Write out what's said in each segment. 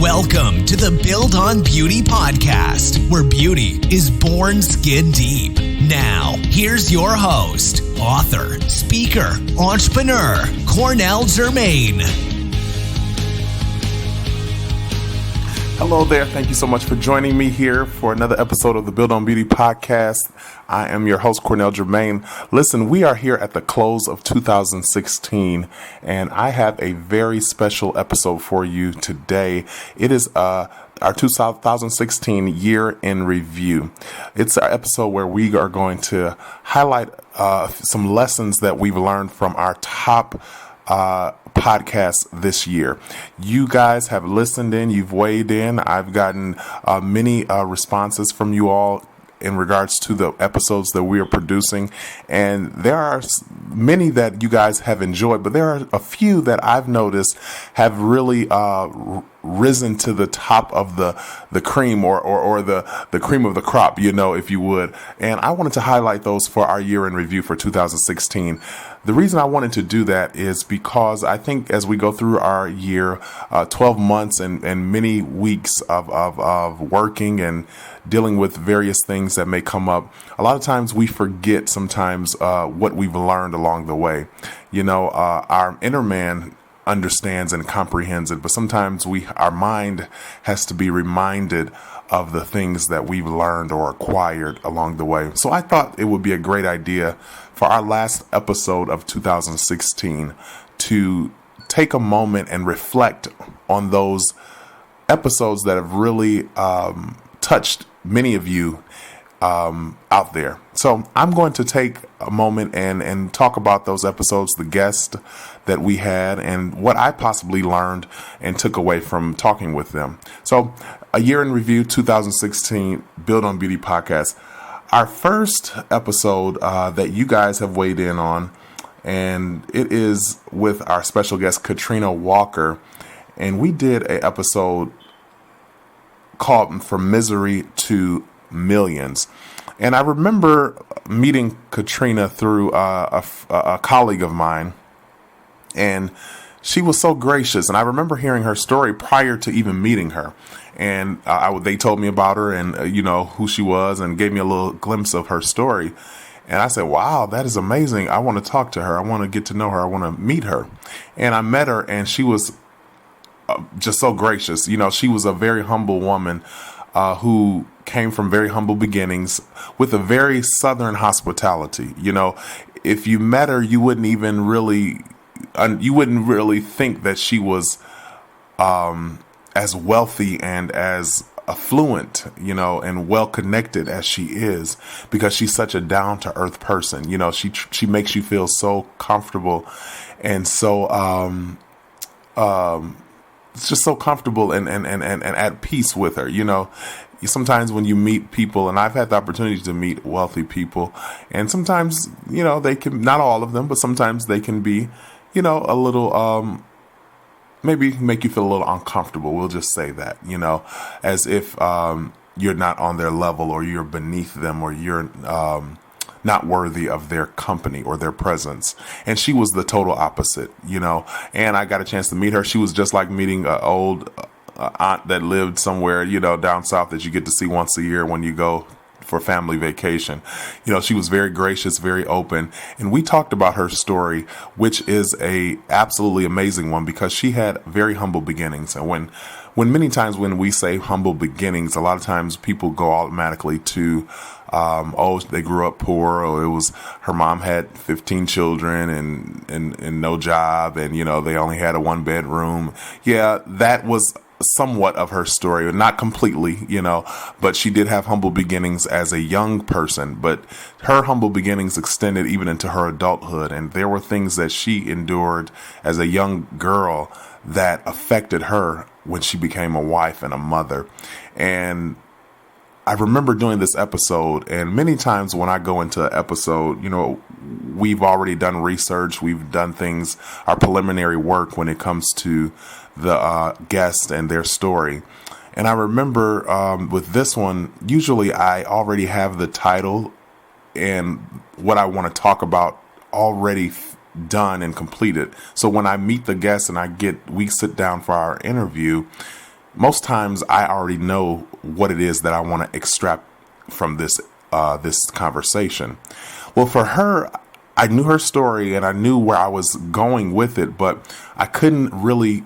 Welcome to the Build on Beauty podcast, where beauty is born skin deep. Now, here's your host, author, speaker, entrepreneur, Cornell Jermaine. Hello there. Thank you so much for joining me here for another episode of the Build on Beauty podcast. I am your host, Cornell Jermaine. Listen, we are here at the close of 2016, and I have a very special episode for you today. It is our 2016 year in review. It's our episode where we are going to highlight some lessons that we've learned from our top podcast this year. You guys have listened in, you've weighed in. I've gotten many responses from you all in regards to the episodes that we are producing, and there are many that you guys have enjoyed, but there are a few that I've noticed have really risen to the top of the cream or the cream of the crop, if you would. And I wanted to highlight those for our year in review for 2016. The reason I wanted to do that is because I think as we go through our year, 12 months and many weeks of working and dealing with various things that may come up, a lot of times we forget sometimes what we've learned along the way. Our inner man understands and comprehends it, but sometimes our mind has to be reminded of the things that we've learned or acquired along the way. So I thought it would be a great idea for our last episode of 2016 to take a moment and reflect on those episodes that have really touched many of you out there. So I'm going to take a moment and talk about those episodes, the guests that we had, and what I possibly learned and took away from talking with them. So a year in review, 2016 Build on Beauty podcast. Our first episode that you guys have weighed in on, and it is with our special guest, Katrina Walker. And we did an episode called From Misery to Millions. And I remember meeting Katrina through a colleague of mine, and she was so gracious. And I remember hearing her story prior to even meeting her. And they told me about her and, who she was, and gave me a little glimpse of her story. And I said, wow, that is amazing. I want to talk to her. I want to get to know her. I want to meet her. And I met her, and she was just so gracious. She was a very humble woman who came from very humble beginnings with a very Southern hospitality. If you met her, you wouldn't really think that she was as wealthy and as affluent, and well connected as she is, because she's such a down to earth person. She makes you feel so comfortable and so it's just so comfortable and at peace with her. Sometimes when you meet people, and I've had the opportunity to meet wealthy people, and sometimes, they can, not all of them, but sometimes they can be, a little, maybe make you feel a little uncomfortable. We'll just say that, as if you're not on their level, or you're beneath them, or you're not worthy of their company or their presence. And she was the total opposite, and I got a chance to meet her. She was just like meeting an old aunt that lived somewhere, down south, that you get to see once a year when you go for family vacation. She was very gracious, very open. And we talked about her story, which is a absolutely amazing one, because she had very humble beginnings. And when many times when we say humble beginnings, a lot of times people go automatically to, they grew up poor, or it was her mom had 15 children and no job, and, they only had a 1-bedroom. Yeah, that was somewhat of her story, not completely, but she did have humble beginnings as a young person, but her humble beginnings extended even into her adulthood. And there were things that she endured as a young girl that affected her when she became a wife and a mother. And I remember doing this episode, and many times when I go into an episode, we've already done research, we've done things, our preliminary work when it comes to the guest and their story. And I remember with this one, usually I already have the title and what I want to talk about already done and completed. So when I meet the guest and we sit down for our interview, most times I already know what it is that I want to extract from this conversation. Well, for her, I knew her story and I knew where I was going with it, but I couldn't really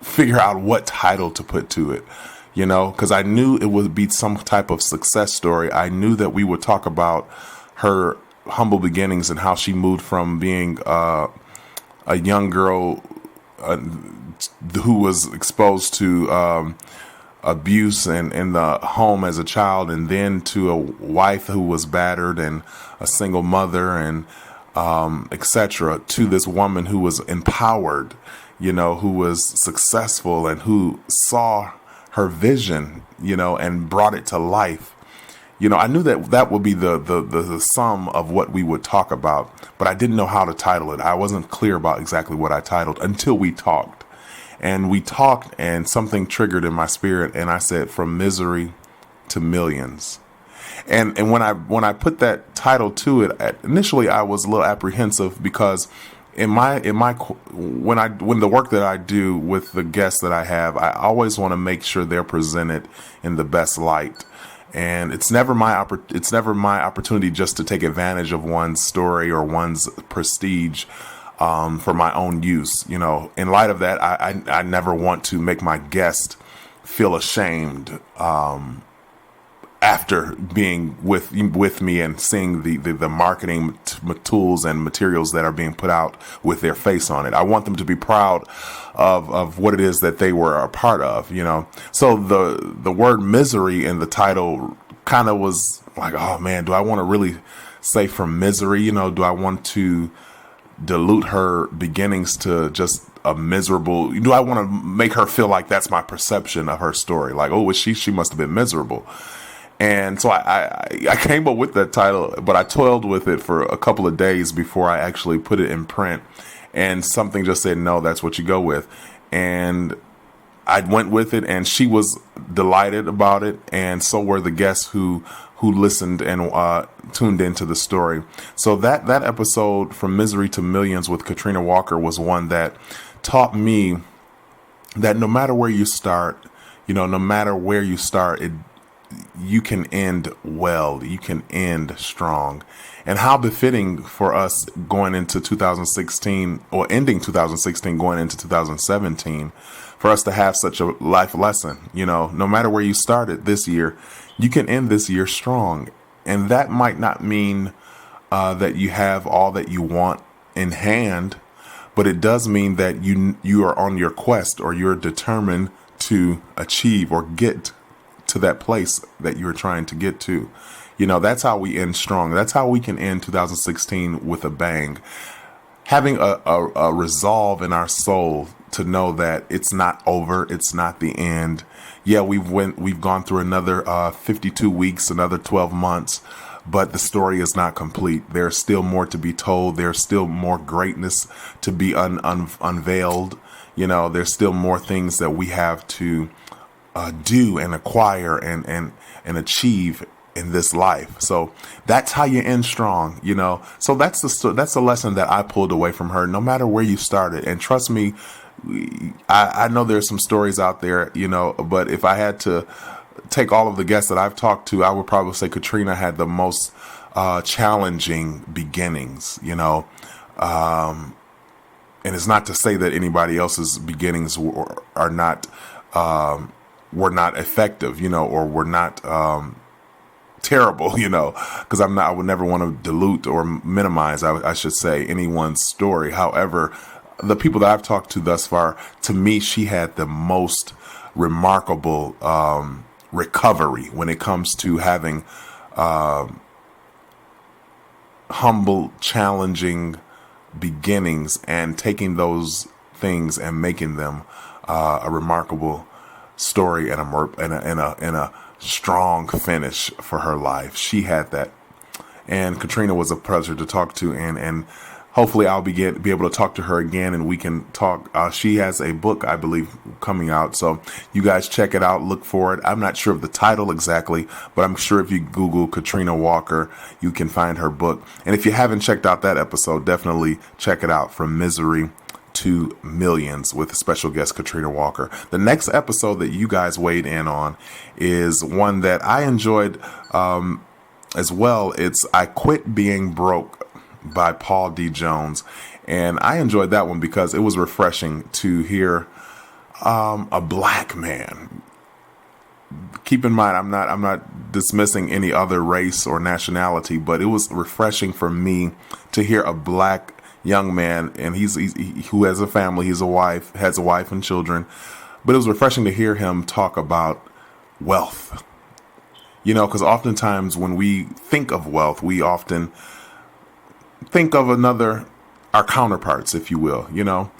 figure out what title to put to it, because I knew it would be some type of success story. I knew that we would talk about her humble beginnings and how she moved from being a young girl who was exposed to abuse in the home as a child, and then to a wife who was battered and a single mother and etc., to this woman who was empowered, who was successful and who saw her vision, and brought it to life. I knew that would be the sum of what we would talk about, but I didn't know how to title it. I wasn't clear about exactly what I titled until we talked. And we talked and something triggered in my spirit, and I said, From Misery to Millions. And when I put that title to it, initially I was a little apprehensive because when the work that I do with the guests that I have, I always want to make sure they're presented in the best light. And it's never my opportunity just to take advantage of one's story or one's prestige for my own use. In light of that, I never want to make my guest feel ashamed after being with me and seeing the marketing tools and materials that are being put out with their face on it. I want them to be proud of what it is that they were a part of, So the word misery in the title kind of was like, oh man, do I want to really say From Misery? Do I want to dilute her beginnings to just a miserable, do I want to make her feel like that's my perception of her story? Like, oh, she must have been miserable. And so I came up with that title, but I toiled with it for a couple of days before I actually put it in print. And something just said, no, that's what you go with. And I went with it, and she was delighted about it. And so were the guests who listened and tuned into the story. So that episode, From Misery to Millions with Katrina Walker, was one that taught me that no matter where you start, you can end well, you can end strong. And how befitting for us going into 2016 or ending 2016, going into 2017, for us to have such a life lesson. No matter where you started this year, you can end this year strong. And that might not mean that you have all that you want in hand, but it does mean that you are on your quest, or you're determined to achieve or get to that place that you're trying to get to. That's how we end strong. That's how we can end 2016 with a bang. Having a resolve in our soul to know that it's not over. It's not the end. Yeah, we've gone through another 52 weeks, another 12 months, but the story is not complete. There's still more to be told. There's still more greatness to be unveiled. There's still more things that we have to do and acquire and achieve in this life. So that's how you end strong, So that's the lesson that I pulled away from her. No matter where you started, and trust me, I know there's some stories out there, but if I had to take all of the guests that I've talked to, I would probably say Katrina had the most challenging beginnings, and it's not to say that anybody else's beginnings were not effective, or were not terrible, because I would never want to dilute or minimize, I should say, anyone's story. However, the people that I've talked to thus far, to me, she had the most remarkable recovery when it comes to having humble, challenging beginnings and taking those things and making them a remarkable story and a strong finish for her life. She had that, and Katrina was a pleasure to talk to, and hopefully I'll be able to talk to her again, and we can talk. She has a book, I believe, coming out, so you guys check it out, look for it. I'm not sure of the title exactly, but I'm sure if you Google Katrina Walker, you can find her book. And if you haven't checked out that episode, definitely check it out, From Misery to Millions with special guest Katrina Walker. The next episode that you guys weighed in on is one that I enjoyed as well. It's I Quit Being Broke by Paul D. Jones. And I enjoyed that one because it was refreshing to hear a black man. Keep in mind, I'm not dismissing any other race or nationality, but it was refreshing for me to hear a black young man, and he who has a family, has a wife and children. But it was refreshing to hear him talk about wealth. You know, because oftentimes when we think of wealth, we often think of our counterparts, if you will, you know.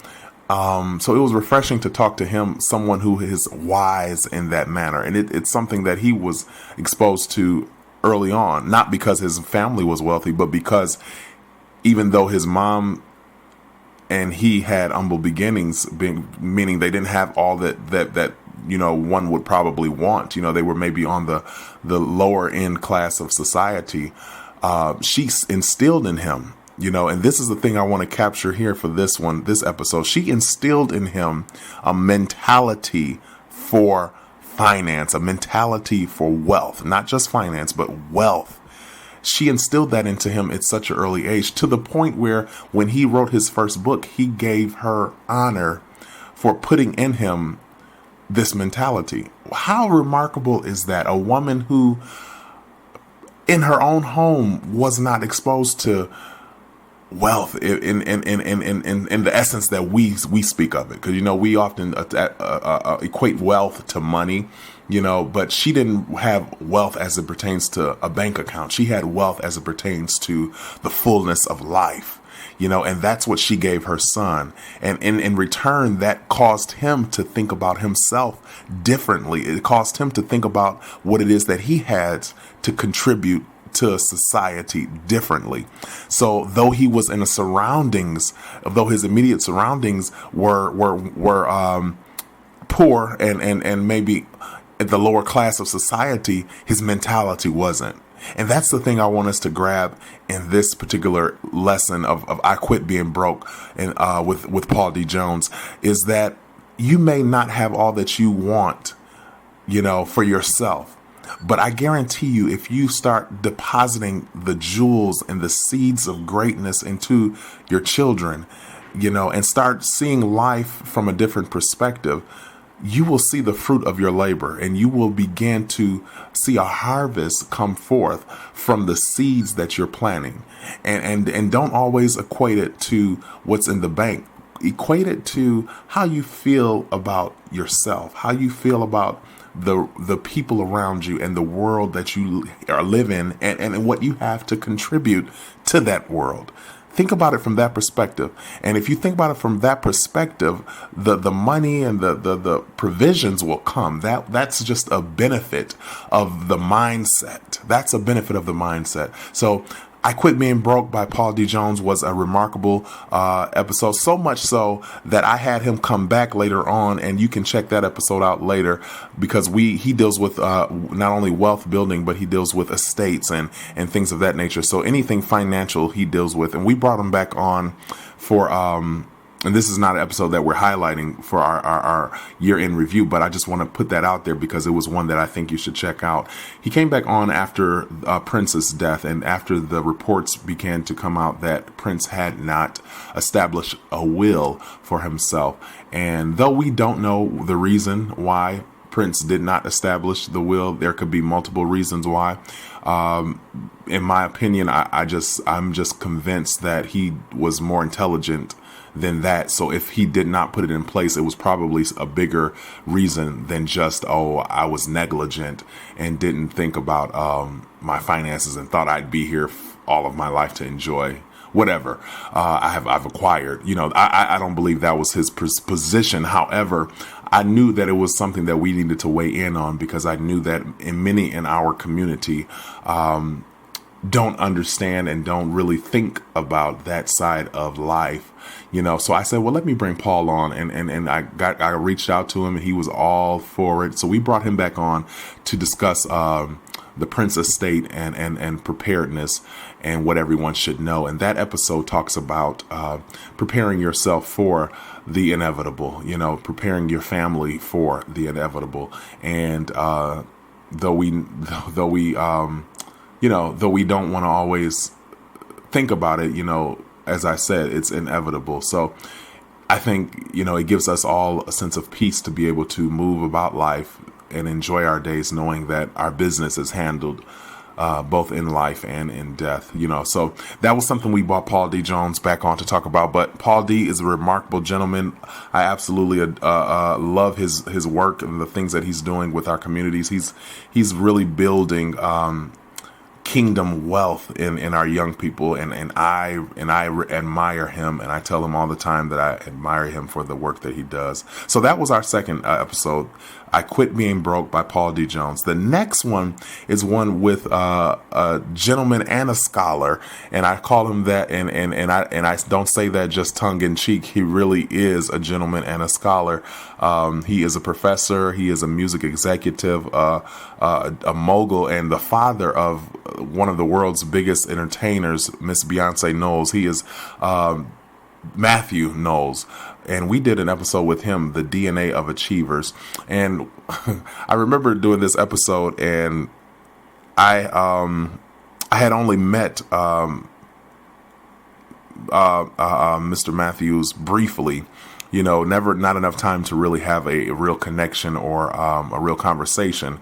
So it was refreshing to talk to him, someone who is wise in that manner. And it's something that he was exposed to early on, not because his family was wealthy, but because even though his mom and he had humble beginnings, meaning they didn't have all that you know, one would probably want. You know, they were maybe on the lower end class of society. She instilled in him, you know, and this is the thing I want to capture here for this episode. She instilled in him a mentality for finance, a mentality for wealth, not just finance, but wealth. She instilled that into him at such an early age, to the point where when he wrote his first book, he gave her honor for putting in him this mentality. How remarkable is that? A woman who in her own home was not exposed to wealth in the essence that we speak of it, because you know we often equate wealth to money, you know, but she didn't have wealth as it pertains to a bank account. She had wealth as it pertains to the fullness of life, you know, and that's what she gave her son. And in return, that caused him to think about himself differently. It caused him to think about what it is that he had to contribute to society differently. So though he was in though his immediate surroundings were poor and maybe at the lower class of society, his mentality wasn't. And that's the thing I want us to grab in this particular lesson of I Quit Being Broke and with Paul D. Jones, is that you may not have all that you want, you know, for yourself. But I guarantee you, if you start depositing the jewels and the seeds of greatness into your children, you know, and start seeing life from a different perspective, you will see the fruit of your labor, and you will begin to see a harvest come forth from the seeds that you're planting. And don't always equate it to what's in the bank. Equate it to how you feel about yourself, how you feel about the people around you and the world that you are living in, and what you have to contribute to that world. Think about it from that perspective. And if you think about it from that perspective, the money and the provisions will come. That's just a benefit of the mindset. That's a benefit of the mindset. So I Quit Being Broke by Paul D. Jones was a remarkable episode, so much so that I had him come back later on, and you can check that episode out later, because he deals with not only wealth building, but he deals with estates and things of that nature. So anything financial he deals with, and we brought him back on for and this is not an episode that we're highlighting for our year-end review, but I just want to put that out there because it was one that I think you should check out. He came back on after Prince's death, and after the reports began to come out that Prince had not established a will for himself. And though we don't know the reason why Prince did not establish the will, there could be multiple reasons why. In my opinion, I'm just convinced that he was more intelligent than that. So if he did not put it in place, it was probably a bigger reason than just, I was negligent and didn't think about my finances and thought I'd be here all of my life to enjoy whatever I've acquired. You know, I don't believe that was his position. However, I knew that it was something that we needed to weigh in on, because I knew that many in our community don't understand and don't really think about that side of life. You know, so I said, well, let me bring Paul on, and I reached out to him, and he was all for it. So we brought him back on to discuss the princess state and preparedness and what everyone should know. And that episode talks about preparing yourself for the inevitable, preparing your family for the inevitable. And though we don't want to always think about it, as I said, it's inevitable. So I think, it gives us all a sense of peace to be able to move about life and enjoy our days knowing that our business is handled both in life and in death, So that was something we brought Paul D. Jones back on to talk about. But Paul D. is a remarkable gentleman. I absolutely love his work and the things that he's doing with our communities. He's really building kingdom wealth in our young people, and I admire him, and I tell him all the time that I admire him for the work that he does. So that was our second episode, I Quit Being Broke by Paul D. Jones. The next one is one with a gentleman and a scholar, and I call him that, and I don't say that just tongue in cheek. He really is a gentleman and a scholar. He is a professor. He is a music executive, a mogul, and the father of one of the world's biggest entertainers, Miss Beyonce Knowles. He is Matthew Knowles. And we did an episode with him, The DNA of Achievers. And I remember doing this episode, and I had only met Mr. Matthews briefly, not enough time to really have a real connection or a real conversation.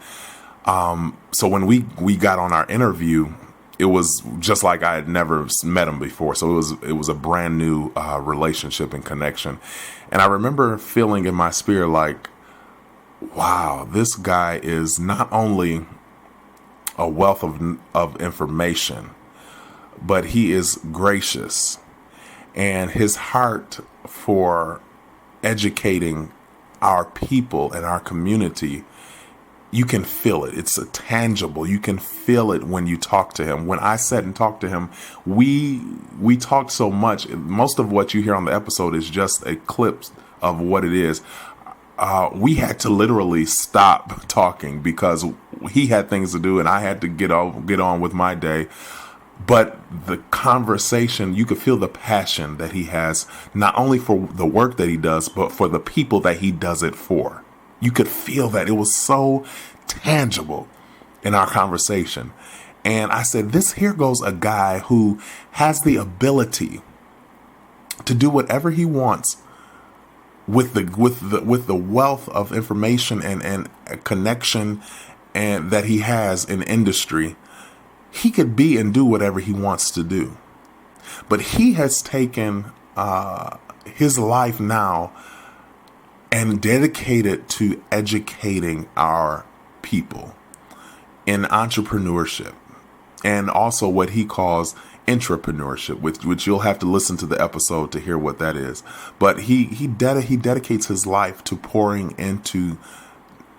So when we got on our interview, it was just like I had never met him before. So it was a brand new relationship and connection. And I remember feeling in my spirit like, wow, this guy is not only a wealth of information, but he is gracious. And his heart for educating our people and our community, you can feel it. It's tangible. You can feel it when you talk to him. When I sat and talked to him, we talked so much. Most of what you hear on the episode is just a clip of what it is. We had to literally stop talking because he had things to do and I had to get on with my day. But the conversation, you could feel the passion that he has, not only for the work that he does, but for the people that he does it for. You could feel that. It was so tangible in our conversation. And I said, here goes a guy who has the ability to do whatever he wants with the wealth of information and connection and that he has in industry. He could be and do whatever he wants to do. But he has taken his life now and dedicated to educating our people in entrepreneurship and also what he calls intrapreneurship, which you'll have to listen to the episode to hear what that is. But he dedicates his life to pouring into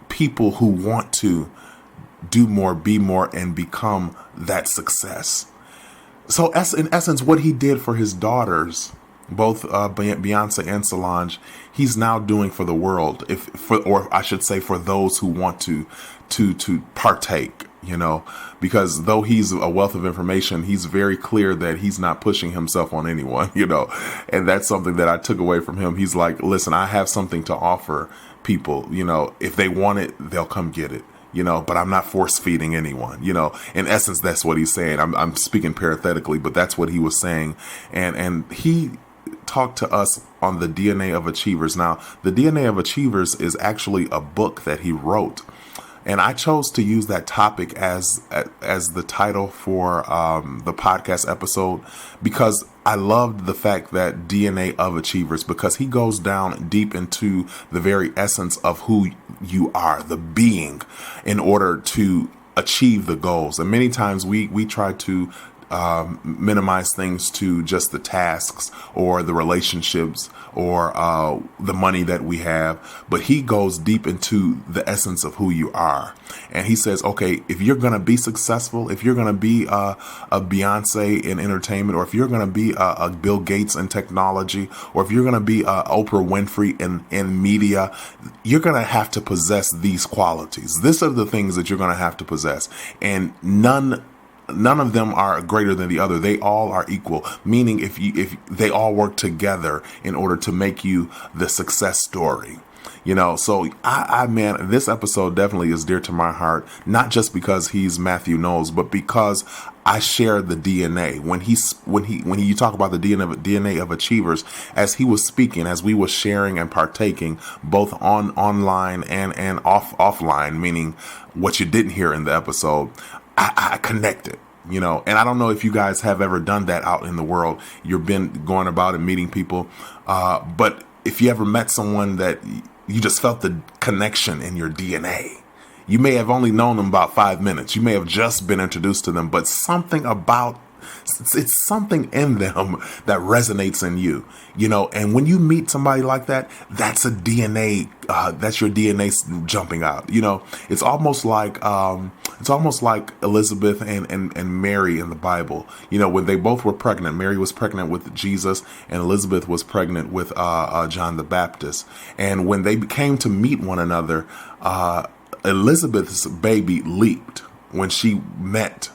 people who want to do more, be more, and become that success. So in essence, what he did for his daughters, both Beyonce and Solange, he's now doing for the world, or I should say for those who want to partake, because though he's a wealth of information, he's very clear that he's not pushing himself on anyone, and that's something that I took away from him. He's like, listen, I have something to offer people, if they want it, they'll come get it. But I'm not force feeding anyone, in essence, that's what he's saying. I'm speaking parenthetically, but that's what he was saying. And he talked to us on the DNA of Achievers. Now, the DNA of Achievers is actually a book that he wrote. And I chose to use that topic as the title for the podcast episode because I loved the fact that DNA of Achievers, because he goes down deep into the very essence of who you are, the being, in order to achieve the goals. And many times we try to minimize things to just the tasks or the relationships or the money that we have, but he goes deep into the essence of who you are. And he says, okay, if you're going to be successful, if you're going to be a Beyonce in entertainment, or if you're going to be a Bill Gates in technology, or if you're going to be Oprah Winfrey in media, you're going to have to possess these qualities. These are the things that you're going to have to possess. And none of them are greater than the other. They all are equal, meaning if they all work together in order to make you the success story. So man, this episode definitely is dear to my heart, not just because he's Matthew Knowles, but because I share the DNA. When you talk about the DNA of achievers, as he was speaking, as we were sharing and partaking, both online and offline, meaning what you didn't hear in the episode, I connected. And I don't know if you guys have ever done that out in the world. You've been going about and meeting people, but if you ever met someone that you just felt the connection in your DNA. You may have only known them about 5 minutes. You may have just been introduced to them, but it's something in them that resonates in you, and when you meet somebody like that, that's a DNA, that's your DNA jumping out. It's almost like Elizabeth and Mary in the Bible, when they both were pregnant. Mary was pregnant with Jesus and Elizabeth was pregnant with John the Baptist. And when they came to meet one another, Elizabeth's baby leaped when she met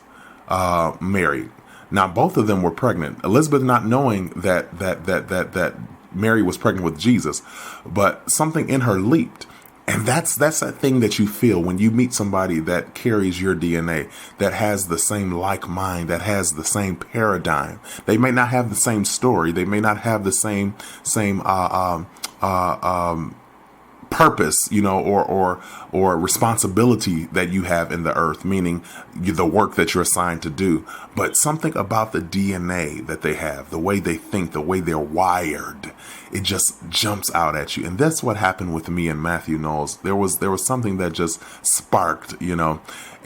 Mary. Now, both of them were pregnant. Elizabeth not knowing that Mary was pregnant with Jesus, but something in her leaped. And that's that thing that you feel when you meet somebody that carries your DNA, that has the same like mind, that has the same paradigm. They may not have the same story. They may not have the same purpose, or responsibility that you have in the earth, meaning the work that you're assigned to do. But something about the DNA that they have, the way they think, the way they're wired, it just jumps out at you. And that's what happened with me and Matthew Knowles. There was something that just sparked,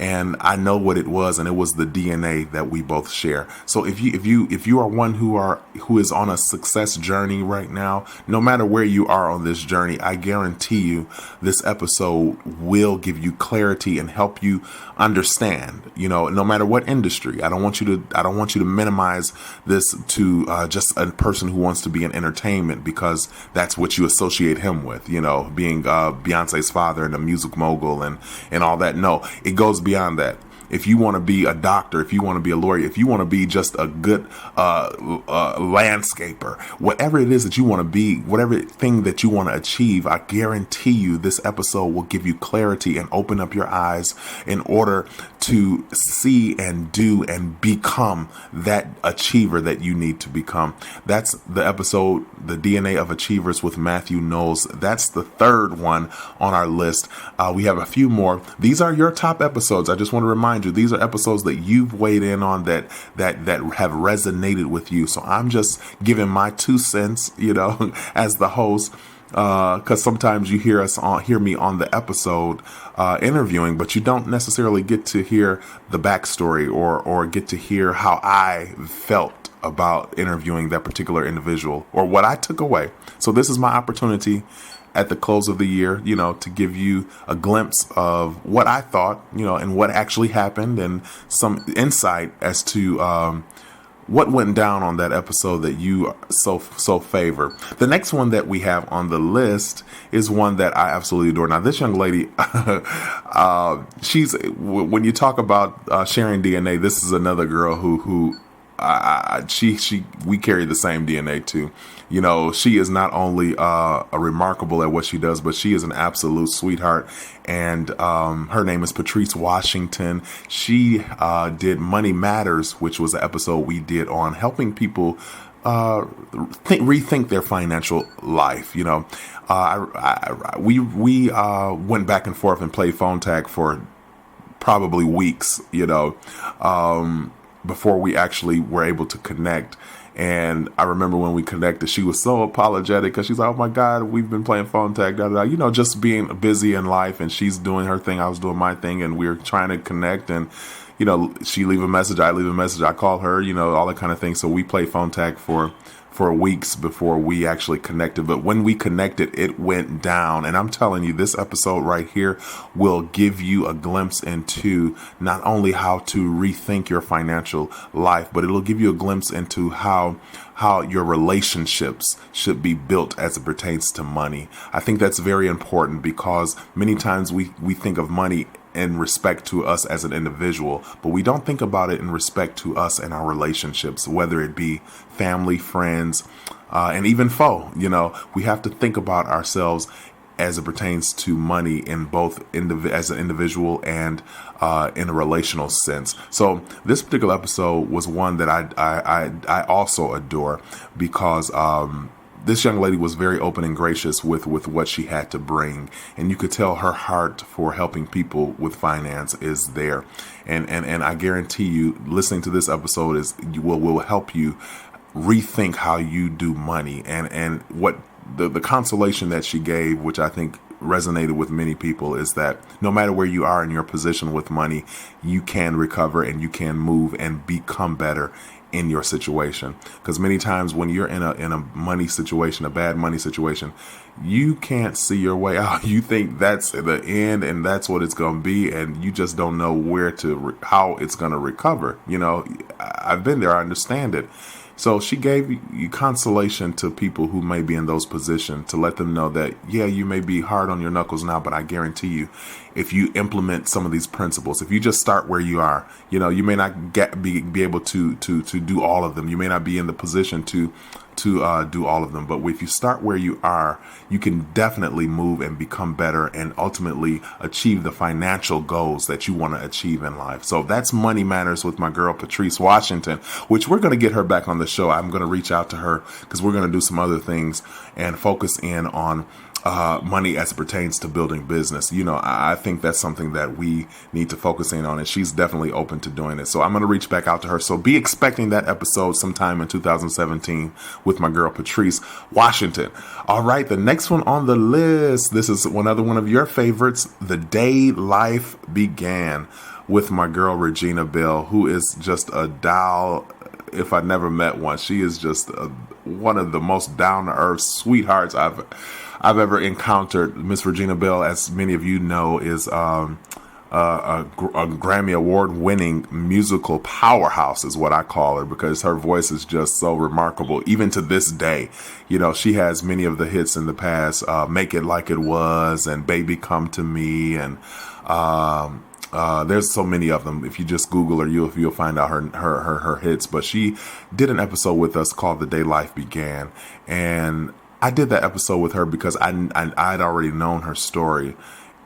and I know what it was, and it was the DNA that we both share. So if you are one who is on a success journey right now, no matter where you are on this journey, I guarantee you this episode will give you clarity and help you understand, no matter what industry. I don't want you to minimize this to just a person who wants to be in entertainment, because that's what you associate him with, being Beyonce's father and a music mogul and all that. No, it goes beyond that. If you want to be a doctor, if you want to be a lawyer, if you want to be just a good landscaper, whatever it is that you want to be, whatever thing that you want to achieve, I guarantee you this episode will give you clarity and open up your eyes in order to see and do and become that achiever that you need to become. That's the episode, The DNA of Achievers with Matthew Knowles. That's the third one on our list. We have a few more. These are your top episodes. I just want to remind you, these are episodes that you've weighed in on that have resonated with you. So I'm just giving my 2 cents, as the host, because sometimes you hear me on the episode interviewing, but you don't necessarily get to hear the backstory or get to hear how I felt about interviewing that particular individual or what I took away. So this is my opportunity at the close of the year, to give you a glimpse of what I thought, and what actually happened, and some insight as to what went down on that episode that you so favor. The next one that we have on the list is one that I absolutely adore. Now, this young lady, when you talk about sharing DNA, this is another girl who we carry the same DNA too. She is not only remarkable at what she does, but she is an absolute sweetheart. And her name is Patrice Washington. She did Money Matters, which was an episode we did on helping people rethink their financial life. We went back and forth and played phone tag for probably weeks, before we actually were able to connect. And I remember when we connected, she was so apologetic because she's like, oh my God, we've been playing phone tag, just being busy in life, and she's doing her thing, I was doing my thing, and we were trying to connect. And, she leave a message, I leave a message, I call her, all that kind of thing. So we play phone tag for weeks before we actually connected. But when we connected, it went down. And I'm telling you, this episode right here will give you a glimpse into not only how to rethink your financial life, but it'll give you a glimpse into how your relationships should be built as it pertains to money. I think that's very important because many times we think of money in respect to us as an individual, but we don't think about it in respect to us and our relationships, whether it be family, friends, and even foe. We have to think about ourselves as it pertains to money in both as an individual and in a relational sense. So this particular episode was one that I also adore because this young lady was very open and gracious with what she had to bring. And you could tell her heart for helping people with finance is there. And I guarantee you, listening to this episode will help you rethink how you do money. And what the consolation that she gave, which I think resonated with many people, is that no matter where you are in your position with money, you can recover and you can move and become better in your situation. Because many times when you're in a money situation, a bad money situation, you can't see your way out. You think that's the end and that's what it's going to be, and you just don't know how it's going to recover. I've been there. I understand it. So she gave you consolation to people who may be in those positions, to let them know that, yeah, you may be hard on your knuckles now, but I guarantee you, if you implement some of these principles, if you just start where you are, you may not be able to do all of them. You may not be in the position to do all of them. But if you start where you are, you can definitely move and become better and ultimately achieve the financial goals that you want to achieve in life. So that's Money Matters with my girl, Patrice Washington, which we're going to get her back on the show. I'm going to reach out to her because we're going to do some other things and focus in on money as it pertains to building business. I think that's something that we need to focus in on, and she's definitely open to doing it. So I'm going to reach back out to her. So be expecting that episode sometime in 2017 with my girl, Patrice Washington. All right. The next one on the list, this is another one of your favorites. The Day Life Began with my girl, Regina Bell, who is just a doll. If I never met one, she is just one of the most down to earth sweethearts I've ever encountered. Miss Regina Bell, as many of you know, is a Grammy Award winning musical powerhouse is what I call her, because her voice is just so remarkable. Even to this day, she has many of the hits in the past, Make It Like It Was and Baby Come to Me. And there's so many of them. If you just Google her, you'll find out her hits. But she did an episode with us called The Day Life Began. And I did that episode with her because I'd already known her story,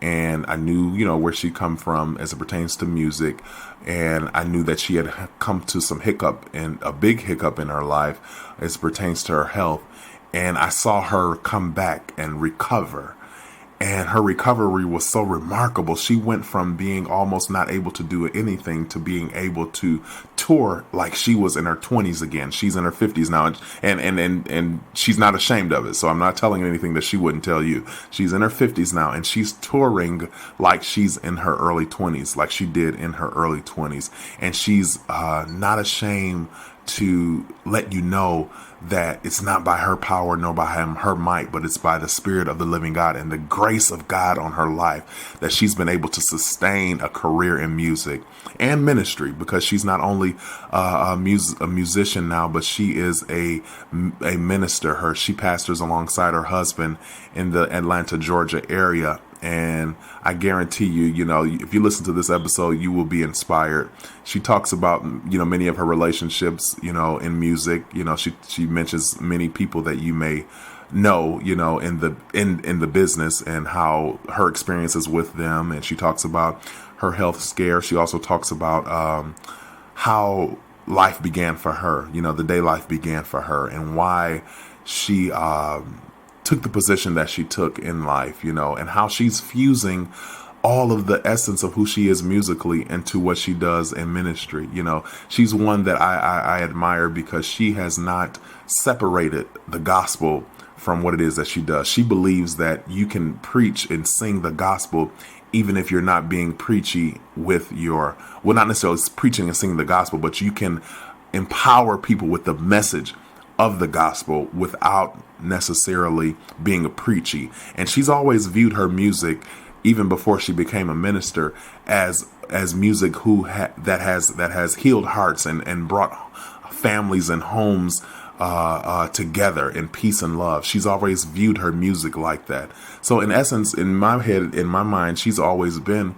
and I knew, where she'd come from as it pertains to music. And I knew that she had come to some a big hiccup in her life as it pertains to her health. And I saw her come back and recover. And her recovery was so remarkable. She went from being almost not able to do anything to being able to tour like she was in her 20s again. She's in her 50s now, and she's not ashamed of it. So I'm not telling you anything that she wouldn't tell you. She's in her 50s now, and she's touring like she's in her early 20s, like she did in her early 20s. And she's not ashamed to let you know that it's not by her power nor by her might, but it's by the Spirit of the living God and the grace of God on her life that she's been able to sustain a career in music and ministry, because she's not only a musician now, but she is a minister. She pastors alongside her husband in the Atlanta, Georgia area. And I guarantee you, if you listen to this episode, you will be inspired. She talks about, many of her relationships, in music. She mentions many people that you may know, in the business, and how her experiences with them. And she talks about her health scare. She also talks about how life began for her, the day life began for her, and why she took the position that she took in life, and how she's fusing all of the essence of who she is musically into what she does in ministry. She's one that I admire because she has not separated the gospel from what it is that she does. She believes that you can preach and sing the gospel even if you're not being preachy with not necessarily preaching and singing the gospel, but you can empower people with the message of the gospel without necessarily being preachy. And she's always viewed her music, even before she became a minister, as music that has healed hearts and brought families and homes together in peace and love. She's always viewed her music like that. So in essence, in my head, in my mind, she's always been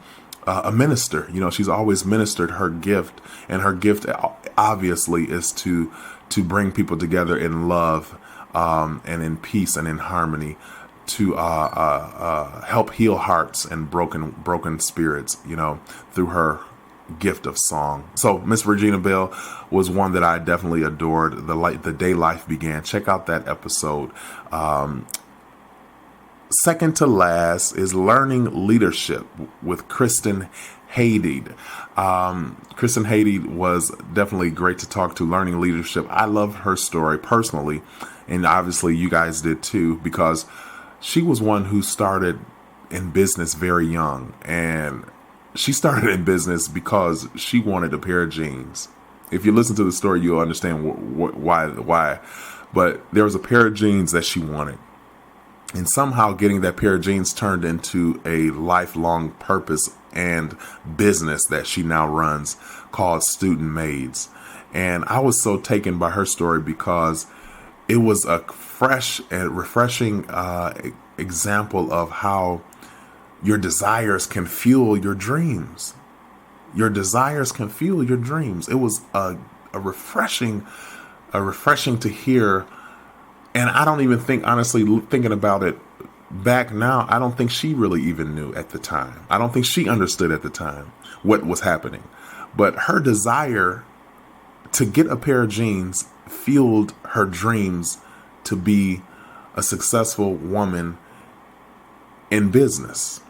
a minister. She's always ministered her gift, and her gift obviously is to bring people together in love and in peace and in harmony, to help heal hearts and broken spirits, through her gift of song. So Miss Regina Bell was one that I definitely adored. The Day Life Began. Check out that episode. Second to last is Learning Leadership with Kristen Haydid. Kristen Haydid was definitely great to talk to. Learning leadership. I love her story personally, and obviously you guys did too, because she was one who started in business very young, and she started in business because she wanted a pair of jeans. If you listen to the story, you'll understand why. But there was a pair of jeans that she wanted. And somehow getting that pair of jeans turned into a lifelong purpose and business that she now runs, called Student Maids. And I was so taken by her story because it was a fresh and refreshing example of how your desires can fuel your dreams. Your desires can fuel your dreams. It was a refreshing to hear. And I don't even think, honestly, thinking about it back now, I don't think she really even knew at the time. I don't think she understood at the time what was happening. But her desire to get a pair of jeans fueled her dreams to be a successful woman in business.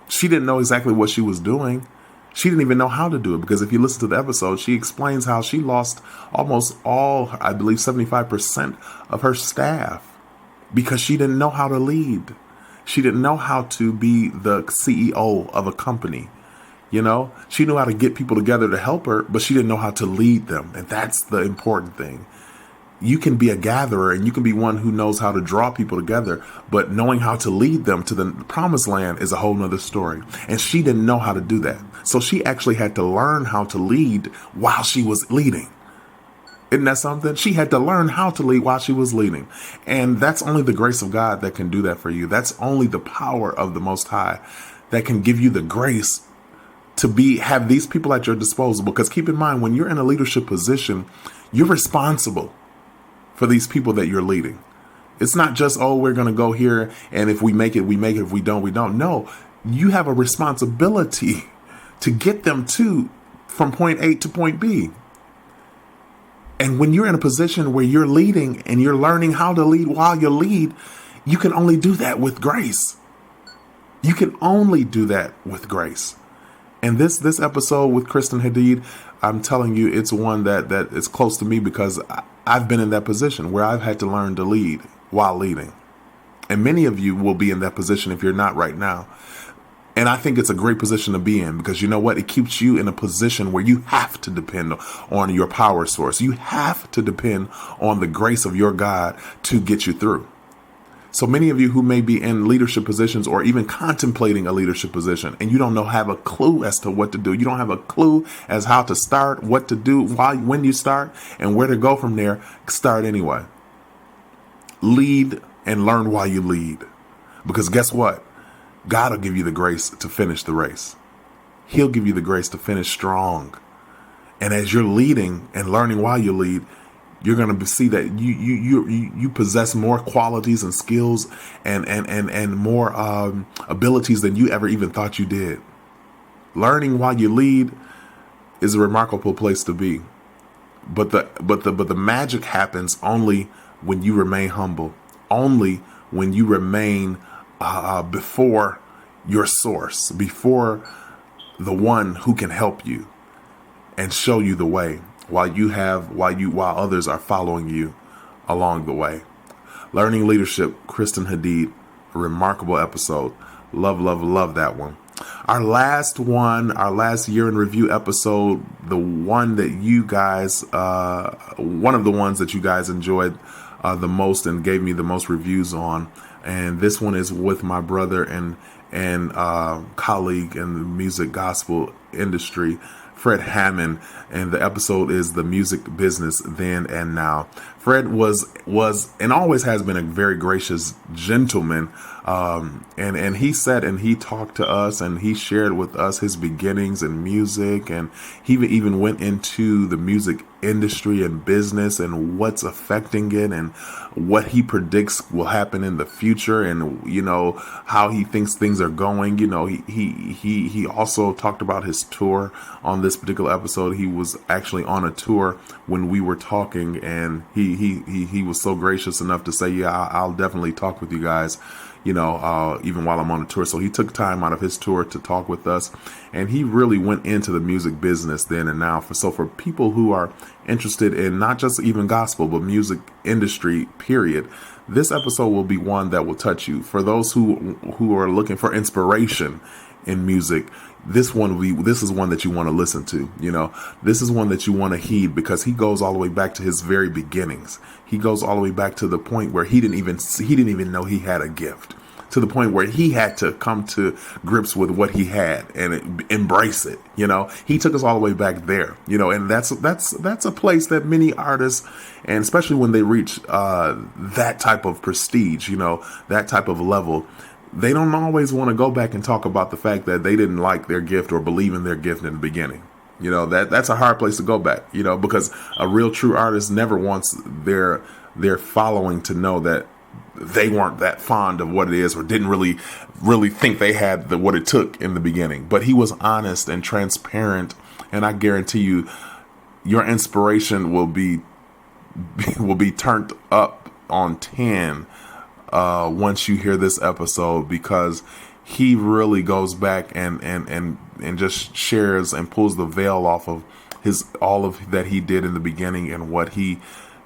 She didn't know exactly what she was doing. She didn't even know how to do it, because if you listen to the episode, she explains how she lost almost all, I believe 75% of her staff because she didn't know how to lead. She didn't know how to be the CEO of a company. She knew how to get people together to help her, but she didn't know how to lead them. And that's the important thing. You can be a gatherer and you can be one who knows how to draw people together, but knowing how to lead them to the promised land is a whole nother story. And she didn't know how to do that. So she actually had to learn how to lead while she was leading. Isn't that something? She had to learn how to lead while she was leading. And that's only the grace of God that can do that for you. That's only the power of the Most High that can give you the grace to have these people at your disposal. Because keep in mind, when you're in a leadership position, you're responsible for these people that you're leading. It's not just, we're going to go here, and if we make it, we make it. If we don't, we don't. No, you have a responsibility to get them from point A to point B. And when you're in a position where you're leading and you're learning how to lead while you lead, you can only do that with grace. You can only do that with grace. And this episode with Kristen Haydid, I'm telling you, it's one that is close to me, because I've been in that position where I've had to learn to lead while leading. And many of you will be in that position if you're not right now. And I think it's a great position to be in, because you know what? It keeps you in a position where you have to depend on your power source. You have to depend on the grace of your God to get you through. So many of you who may be in leadership positions or even contemplating a leadership position, and you don't have a clue as to what to do. You don't have a clue as how to start, what to do, when you start, and where to go from there. Start anyway. Lead and learn while you lead. Because guess what? God will give you the grace to finish the race. He'll give you the grace to finish strong. And as you're leading and learning while you lead, you're going to see that you possess more qualities and skills and more abilities than you ever even thought you did. Learning while you lead is a remarkable place to be. But the magic happens only when you remain humble. Only when you remain before your source, before the one who can help you and show you the way, while others are following you along the way. Learning Leadership, Kristen Hadid, a remarkable episode. Love that one. Our last year in review episode, the one that you guys, one of the ones that you guys enjoyed the most and gave me the most reviews on. And this one is with my brother and colleague in the music gospel industry, Fred Hammond, and the episode is The Music Business Then and Now. Fred was and always has been a very gracious gentleman, and he said, and he talked to us, and he shared with us his beginnings in music, and he even went into the music industry and business and what's affecting it and what he predicts will happen in the future, and how he thinks things are going. He also talked about his tour on this particular episode. He was actually on a tour when we were talking, and he was so gracious enough to say, yeah, I'll definitely talk with you guys, even while I'm on the tour. So he took time out of his tour to talk with us, and he really went into the music business then and now. For people who are interested in not just even gospel, but music industry, period, this episode will be one that will touch you. For those who are looking for inspiration in music, this is one that you want to listen to. This is one that you want to heed, because he goes all the way back to his very beginnings. He goes all the way back to the point where he didn't even know he had a gift, to the point where he had to come to grips with what he had and embrace it. He took us all the way back there, and that's a place that many artists, and especially when they reach that type of prestige, that type of level, they don't always want to go back and talk about the fact that they didn't like their gift or believe in their gift in the beginning. That's a hard place to go back, because a real true artist never wants their following to know that they weren't that fond of what it is, or didn't really think they had what it took in the beginning. But he was honest and transparent, and I guarantee you, your inspiration will be turned up on 10 once you hear this episode, because he really goes back and just shares and pulls the veil off of all of that he did in the beginning, and what he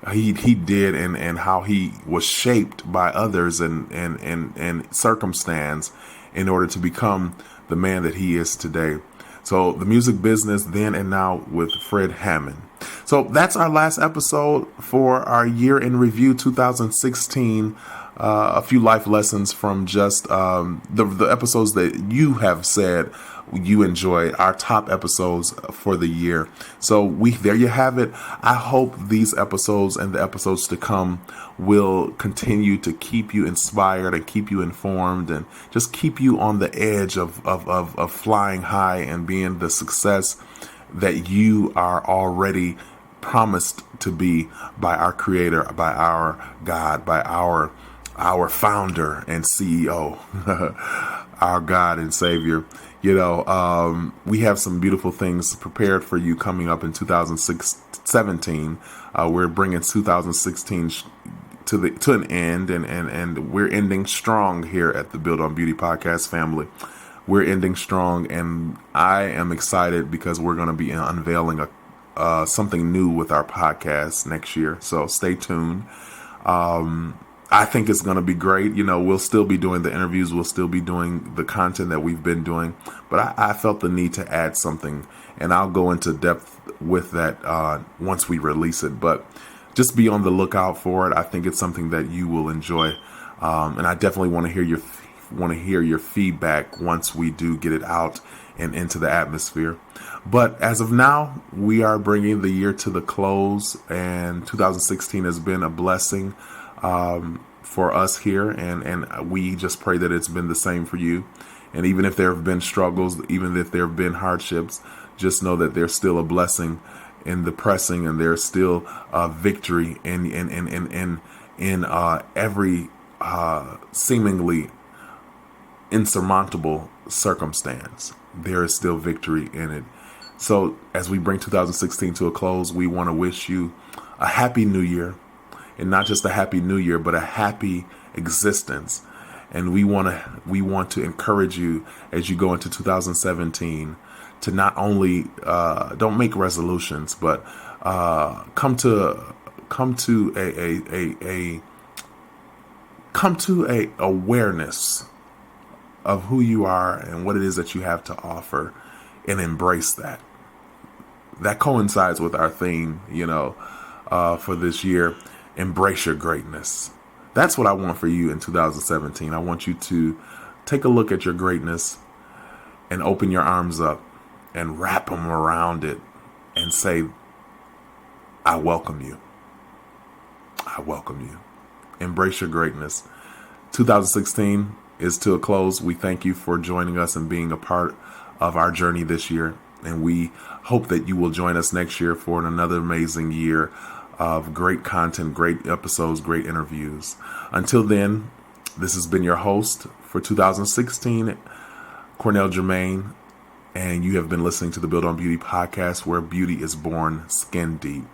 did, and how he was shaped by others and circumstance in order to become the man that he is today. So The Music Business Then and Now with Fred Hammond. So that's our last episode for our year in review 2016. A few life lessons from just the episodes that you have said you enjoyed, our top episodes for the year. So there you have it. I hope these episodes and the episodes to come will continue to keep you inspired and keep you informed, and just keep you on the edge of flying high and being the success that you are already promised to be by our Creator, by our God, by our founder and CEO, our God and Savior. We have some beautiful things prepared for you coming up in 2017. We're bringing 2016 to an end, and we're ending strong here at the Build on Beauty podcast family. We're ending strong, and I am excited because we're going to be unveiling something new with our podcast next year. So stay tuned. I think it's going to be great. We'll still be doing the interviews. We'll still be doing the content that we've been doing. But I felt the need to add something, and I'll go into depth with that once we release it. But just be on the lookout for it. I think it's something that you will enjoy. And I definitely want to hear your feedback once we do get it out and into the atmosphere. But as of now, we are bringing the year to the close, and 2016 has been a blessing for us here, and we just pray that it's been the same for you. And even if there have been struggles, even if there have been hardships, just know that there's still a blessing in the pressing, and there's still a victory in every seemingly insurmountable circumstance. There is still victory in it. So as we bring 2016 to a close, we want to wish you a happy new year. And not just a happy new year, but a happy existence. And we want to encourage you as you go into 2017 to not only don't make resolutions, but come to come to a awareness of who you are and what it is that you have to offer and embrace that. That coincides with our theme, for this year. Embrace your greatness. That's what I want for you in 2017. I want you to take a look at your greatness and open your arms up and wrap them around it and say, I welcome you. I welcome you. Embrace your greatness. 2016 is to a close. We thank you for joining us and being a part of our journey this year. And we hope that you will join us next year for another amazing year of great content, great episodes, great interviews. Until then, this has been your host for 2016, Cornell Jermaine, and you have been listening to the Build on Beauty podcast, where beauty is born skin deep.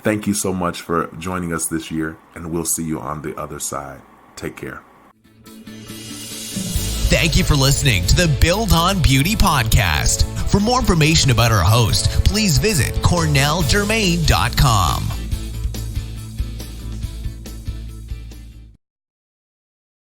Thank you so much for joining us this year, and we'll see you on the other side. Take care. Thank you for listening to the Build on Beauty podcast. For more information about our host, please visit CornellJermaine.com.